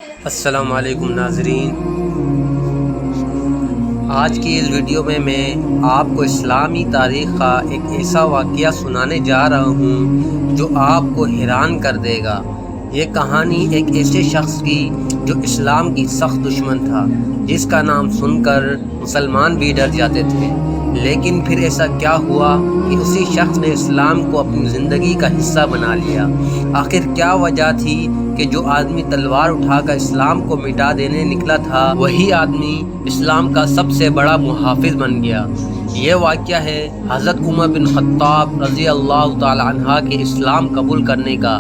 السلام علیکم ناظرین، آج کی اس ویڈیو میں آپ کو اسلامی تاریخ کا ایک ایسا واقعہ سنانے جا رہا ہوں جو آپ کو حیران کر دے گا۔ یہ کہانی ایک ایسے شخص کی جو اسلام کی سخت دشمن تھا، جس کا نام سن کر مسلمان بھی ڈر جاتے تھے، لیکن پھر ایسا کیا ہوا کہ اسی شخص نے اسلام کو اپنی زندگی کا حصہ بنا لیا۔ آخر کیا وجہ تھی کہ جو آدمی تلوار اٹھا کر اسلام کو مٹا دینے نکلا تھا، وہی آدمی اسلام کا سب سے بڑا محافظ بن گیا؟ یہ واقعہ ہے حضرت عمر بن خطاب رضی اللہ تعالی عنہ کے اسلام قبول کرنے کا۔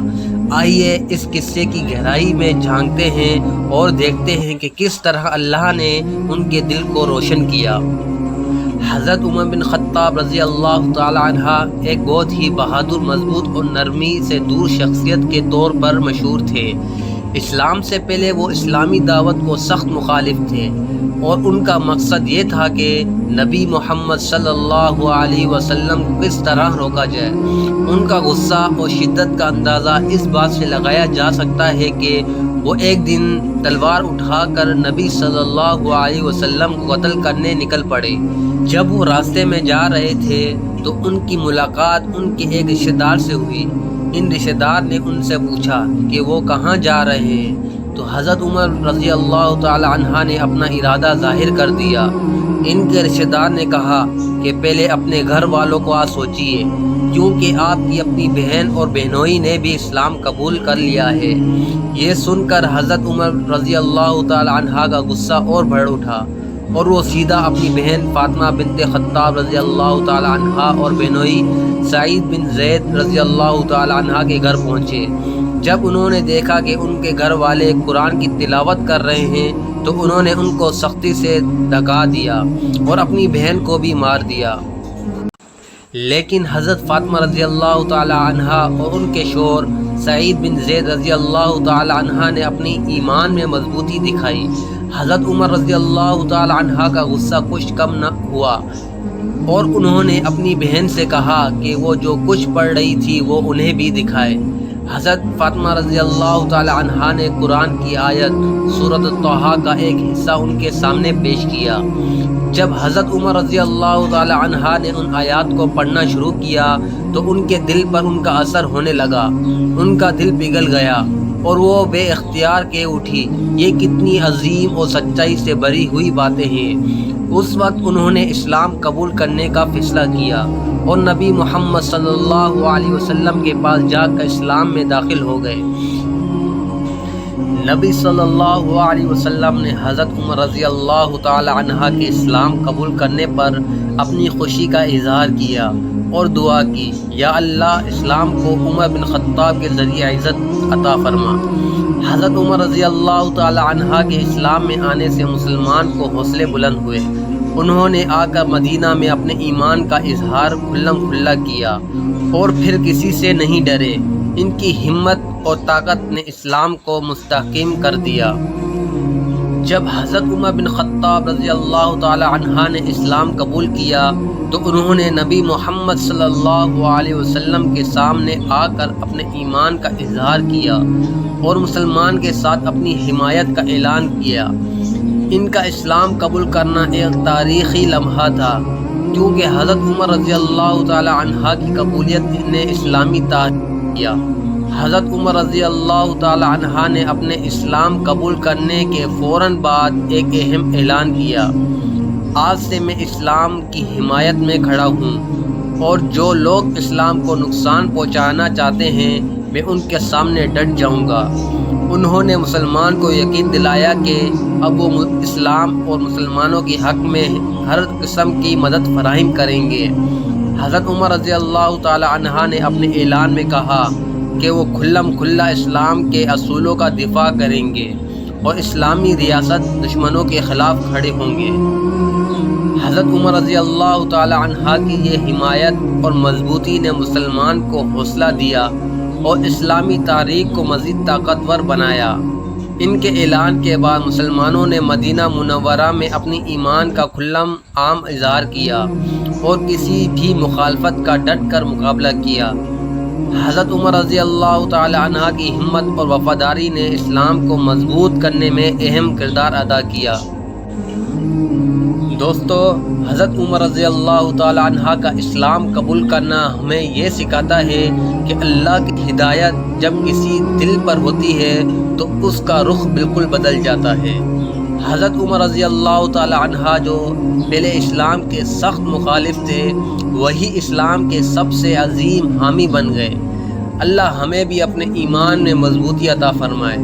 آئیے اس قصے کی گہرائی میں جھانکتے ہیں اور دیکھتے ہیں کہ کس طرح اللہ نے ان کے دل کو روشن کیا۔ حضرت عمر بن خطاب رضی اللہ تعالی عنہ ایک بہت ہی بہادر، مضبوط اور نرمی سے دور شخصیت کے طور پر مشہور تھے۔ اسلام سے پہلے وہ اسلامی دعوت کو سخت مخالف تھے، اور ان کا مقصد یہ تھا کہ نبی محمد صلی اللہ علیہ وسلم کو کس طرح روکا جائے۔ ان کا غصہ اور شدت کا اندازہ اس بات سے لگایا جا سکتا ہے کہ وہ ایک دن تلوار اٹھا کر نبی صلی اللہ علیہ وسلم کو قتل کرنے نکل پڑے۔ جب وہ راستے میں جا رہے تھے تو ان کی ملاقات ان کے ایک رشتہ دار سے ہوئی۔ ان رشتہ دار نے ان سے پوچھا کہ وہ کہاں جا رہے ہیں، تو حضرت عمر رضی اللہ تعالی عنہ نے اپنا ارادہ ظاہر کر دیا۔ ان کے رشتہ دار نے کہا کہ پہلے اپنے گھر والوں کو سوچیے، کیونکہ آپ کی اپنی بہن اور بہنوئی نے بھی اسلام قبول کر لیا ہے۔ یہ سن کر حضرت عمر رضی اللہ تعالی عنہ کا غصہ اور بڑھ اٹھا، اور وہ سیدھا اپنی بہن فاطمہ بنت خطاب رضی اللہ تعالی عنہ اور بہنوئی سعید بن زید رضی اللہ تعالی عنہ کے گھر پہنچے۔ جب انہوں نے دیکھا کہ ان کے گھر والے قرآن کی تلاوت کر رہے ہیں تو انہوں نے ان کو سختی سے دھکا دیا اور اپنی بہن کو بھی مار دیا۔ لیکن حضرت فاطمہ رضی اللہ تعالی عنہ اور ان کے شوہر سعید بن زید رضی اللہ تعالی عنہ نے اپنی ایمان میں مضبوطی دکھائی۔ حضرت عمر رضی اللہ تعالی عنہ کا غصہ کچھ کم نہ ہوا، اور انہوں نے اپنی بہن سے کہا کہ وہ جو کچھ پڑھ رہی تھی وہ انہیں بھی دکھائے۔ حضرت فاطمہ رضی اللہ تعالی عنہ نے قرآن کی آیت سورۃ طٰہٰ کا ایک حصہ ان کے سامنے پیش کیا۔ جب حضرت عمر رضی اللہ تعالی عنہ نے ان آیات کو پڑھنا شروع کیا تو ان کے دل پر ان کا اثر ہونے لگا۔ ان کا دل پگھل گیا اور وہ بے اختیار کے اٹھی۔ یہ کتنی عظیم اور سچائی سے بھری ہوئی باتیں ہیں۔ اس وقت انہوں نے اسلام قبول کرنے کا فیصلہ کیا اور نبی محمد صلی اللہ علیہ وسلم کے پاس جا کر اسلام میں داخل ہو گئے۔ نبی صلی اللہ علیہ وسلم نے حضرت عمر رضی اللہ تعالی عنہ کے اسلام قبول کرنے پر اپنی خوشی کا اظہار کیا اور دعا کی، یا اللہ اسلام کو عمر بن خطاب کے ذریعے عزت عطا فرما۔ حضرت عمر رضی اللہ تعالی عنہ کے اسلام میں آنے سے مسلمان کو حوصلے بلند ہوئے۔ انہوں نے آ کر مدینہ میں اپنے ایمان کا اظہار کھلم کھلا کیا اور پھر کسی سے نہیں ڈرے۔ ان کی ہمت اور طاقت نے اسلام کو مستحکم کر دیا۔ جب حضرت عمر بن خطاب رضی اللہ تعالی عنہ نے اسلام قبول کیا تو انہوں نے نبی محمد صلی اللہ علیہ وسلم کے سامنے آ کر اپنے ایمان کا اظہار کیا اور مسلمان کے ساتھ اپنی حمایت کا اعلان کیا۔ ان کا اسلام قبول کرنا ایک تاریخی لمحہ تھا، کیونکہ حضرت عمر رضی اللہ تعالی عنہ کی قبولیت نے اسلامی تاریخ کیا۔ حضرت عمر رضی اللہ تعالی عنہ نے اپنے اسلام قبول کرنے کے فوراً بعد ایک اہم اعلان کیا، آج سے میں اسلام کی حمایت میں کھڑا ہوں، اور جو لوگ اسلام کو نقصان پہنچانا چاہتے ہیں میں ان کے سامنے ڈٹ جاؤں گا۔ انہوں نے مسلمان کو یقین دلایا کہ اب وہ اسلام اور مسلمانوں کے حق میں ہر قسم کی مدد فراہم کریں گے۔ حضرت عمر رضی اللہ تعالی عنہ نے اپنے اعلان میں کہا کہ وہ کھلم کھلا اسلام کے اصولوں کا دفاع کریں گے اور اسلامی ریاست دشمنوں کے خلاف کھڑے ہوں گے۔ حضرت عمر رضی اللہ تعالی عنہ کی یہ حمایت اور مضبوطی نے مسلمان کو حوصلہ دیا اور اسلامی تاریخ کو مزید طاقتور بنایا۔ ان کے اعلان کے بعد مسلمانوں نے مدینہ منورہ میں اپنی ایمان کا کھلم عام اظہار کیا اور کسی بھی مخالفت کا ڈٹ کر مقابلہ کیا۔ حضرت عمر رضی اللہ تعالی عنہ کی ہمت اور وفاداری نے اسلام کو مضبوط کرنے میں اہم کردار ادا کیا۔ دوستو، حضرت عمر رضی اللہ تعالی عنہ کا اسلام قبول کرنا ہمیں یہ سکھاتا ہے کہ اللہ کی ہدایت جب کسی دل پر ہوتی ہے تو اس کا رخ بالکل بدل جاتا ہے۔ حضرت عمر رضی اللہ تعالی عنہ جو پہلے اسلام کے سخت مخالف تھے، وہی اسلام کے سب سے عظیم حامی بن گئے۔ اللہ ہمیں بھی اپنے ایمان میں مضبوطی عطا فرمائے۔